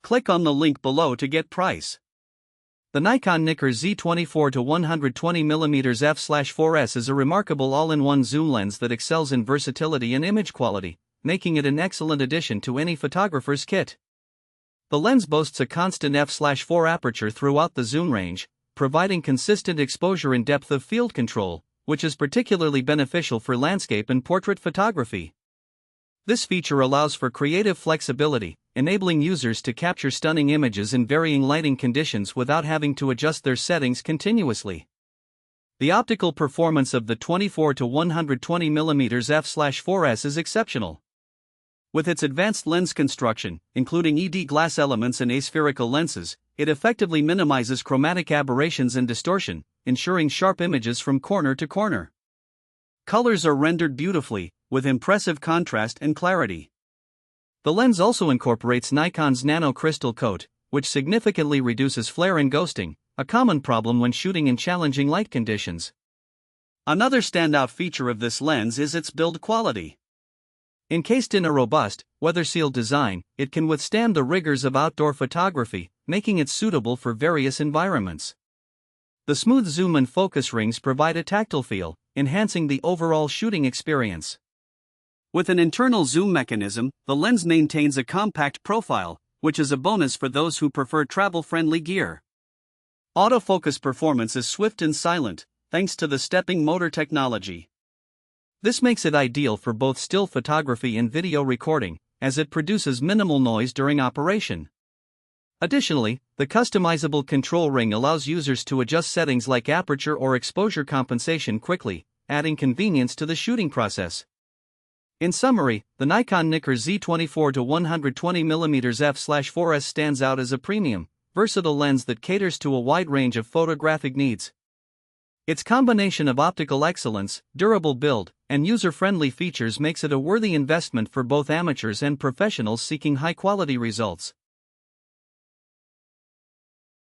Click on the link below to get price. The Nikon NIKKOR Z 24-120mm f/4s is a remarkable all-in-one zoom lens that excels in versatility and image quality, making it an excellent addition to any photographer's kit. The lens boasts a constant f/4 aperture throughout the zoom range, providing consistent exposure and depth of field control, which is particularly beneficial for landscape and portrait photography. This feature allows for creative flexibility, enabling users to capture stunning images in varying lighting conditions without having to adjust their settings continuously. The optical performance of the 24-120mm f/4s is exceptional. With its advanced lens construction, including ED glass elements and aspherical lenses, it effectively minimizes chromatic aberrations and distortion, ensuring sharp images from corner to corner. Colors are rendered beautifully, with impressive contrast and clarity. The lens also incorporates Nikon's Nano crystal coat, which significantly reduces flare and ghosting, a common problem when shooting in challenging light conditions. Another standout feature of this lens is its build quality. Encased in a robust, weather-sealed design, it can withstand the rigors of outdoor photography, making it suitable for various environments. The smooth zoom and focus rings provide a tactile feel, enhancing the overall shooting experience. With an internal zoom mechanism, the lens maintains a compact profile, which is a bonus for those who prefer travel-friendly gear. Autofocus performance is swift and silent, thanks to the stepping motor technology. This makes it ideal for both still photography and video recording, as it produces minimal noise during operation. Additionally, the customizable control ring allows users to adjust settings like aperture or exposure compensation quickly, adding convenience to the shooting process. In summary, the Nikon NIKKOR Z 24-120mm f/4s stands out as a premium, versatile lens that caters to a wide range of photographic needs. Its combination of optical excellence, durable build, and user-friendly features makes it a worthy investment for both amateurs and professionals seeking high-quality results.